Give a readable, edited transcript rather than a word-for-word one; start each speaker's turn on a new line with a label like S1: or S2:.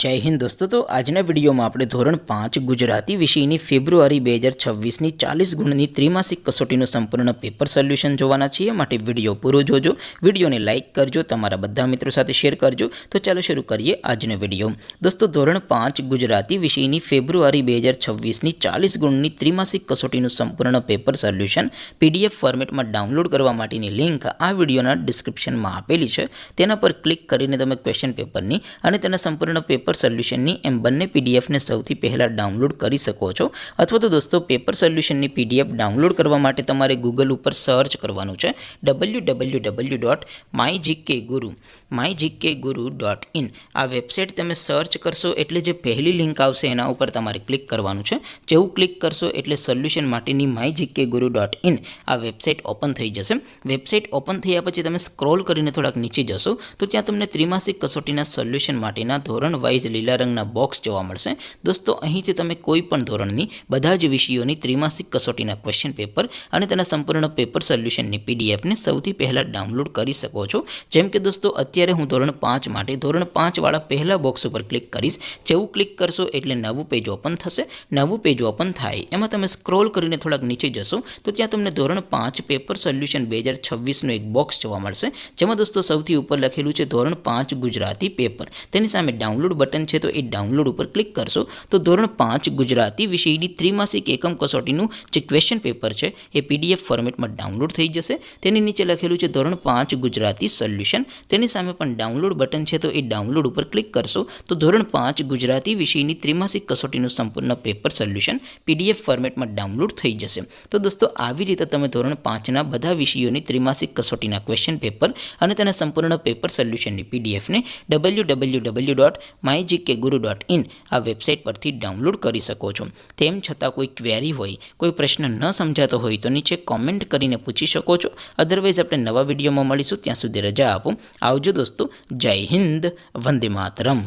S1: जय हिंद दोस्तों। तो आजना विडियो में આપણે ધોરણ 5 ગુજરાતી વિષયની ફેબ્રુઆરી 2026 ની 40 ગુણની ત્રિમાસિક કસોટીનું સંપૂર્ણ પેપર સોલ્યુશન જોવાના છીએ। માટે વિડિયો પૂરો જોજો, વિડિયોને લાઈક કરજો, તમારા બધા મિત્રો સાથે શેર કરજો। તો ચાલો શરૂ કરીએ આજનો વિડિયો। દોસ્તો ધોરણ 5 ગુજરાતી વિષયની ફેબ્રુઆરી 2026 ની 40 ગુણની ત્રિમાસિક કસોટીનું સંપૂર્ણ પેપર સોલ્યુશન પીડીએફ ફોર્મેટમાં ડાઉનલોડ કરવા માટેની લિંક આ વિડિયોના ડિસ્ક્રિપ્શનમાં આપેલી છે। તેના પર ક્લિક કરીને તમે ક્વેશ્ચન પેપરની અને તેના સંપૂર્ણ પેપર સોલ્યુશનની એમ બંને પીડીએફને સૌથી પહેલા ડાઉનલોડ કરી શકો છો। અથવા તો દોસ્તો પેપર સોલ્યુશનની પીડીએફ ડાઉનલોડ કરવા માટે તમારે ગૂગલ ઉપર સર્ચ કરવાનું છે www.mygkguru.in। આ વેબસાઇટ તમે સર્ચ કરશો એટલે જે પહેલી લિંક આવશે એના ઉપર તમારે ક્લિક કરવાનું છે। જેવું ક્લિક કરશો એટલે સોલ્યુશન માટેની mygkguru.in આ વેબસાઇટ ઓપન થઈ જશે। વેબસાઇટ ઓપન થયા પછી તમે સ્ક્રોલ કરીને થોડાક નીચે જશો તો ત્યાં તમને ત્રિમાસિક કસોટીના સોલ્યુશન માટેના ધોરણ વાઇઝ લીલા રંગના બોક્સ જોવા મળશે। દોસ્તો અહીંથી તમે કોઈ પણ ધોરણની બધા જ વિષયોની ત્રિમાસિક કસોટીના ક્વેશ્ચન પેપર અને તેના સંપૂર્ણ પેપર સોલ્યુશનની પીડીએફને સૌથી પહેલા ડાઉનલોડ કરી શકો છો। જેમ કે દોસ્તો અત્યારે હું ધોરણ 5 માટે ધોરણ 5 વાળા પહેલા બોક્સ ઉપર ક્લિક કરીશ। જેવું ક્લિક કરશો એટલે નવું પેજ ઓપન થશે। નવું પેજ ઓપન થાય એમાં તમે સ્ક્રોલ કરીને થોડાક નીચે જશો તો ત્યાં તમને ધોરણ 5 પેપર સોલ્યુશન 2026નું એક બોક્સ જોવા મળશે। જેમાં દોસ્તો સૌથી ઉપર લખેલું છે ધોરણ 5 ગુજરાતી પેપર, તેની સામે ડાઉનલોડ બટન છે તો એ ડાઉનલોડ ઉપર ક્લિક કરશો તો ધોરણ 5 ગુજરાતી વિષયની ત્રિમાસિક એકમ કસોટીનું જે ક્વેશ્ચન પેપર છે એ પીડીએફ ફોર્મેટમાં ડાઉનલોડ થઈ જશે। તેની નીચે લખેલું છે ધોરણ 5 ગુજરાતી સોલ્યુશન, તેની સામે પણ ડાઉનલોડ બટન છે તો એ ડાઉનલોડ ઉપર ક્લિક કરશો તો ધોરણ 5 ગુજરાતી વિષયની ત્રિમાસિક કસોટીનું સંપૂર્ણ પેપર સોલ્યુશન પીડીએફ ફોર્મેટમાં ડાઉનલોડ થઈ જશે। તો દોસ્તો આવી રીતે તમે ધોરણ 5ના બધા વિષયોની ત્રિમાસિક કસોટીના ક્વેશ્ચન પેપર અને તેના સંપૂર્ણ પેપર સોલ્યુશનની પીડીએફને www.mygkguru.in આ વેબસાઇટ પરથી ડાઉનલોડ કરી શકો છો। તેમ છતાં કોઈ ક્વેરી હોય, કોઈ પ્રશ્ન ન સમજાતો હોય તો નીચે કોમેન્ટ કરીને પૂછી શકો છો। અધરવાઇઝ આપણે નવા વિડીયોમાં મળીશું, ત્યાં સુધી રજા આપો। આવજો દોસ્તો, જય હિન્દ, વંદે માતરમ।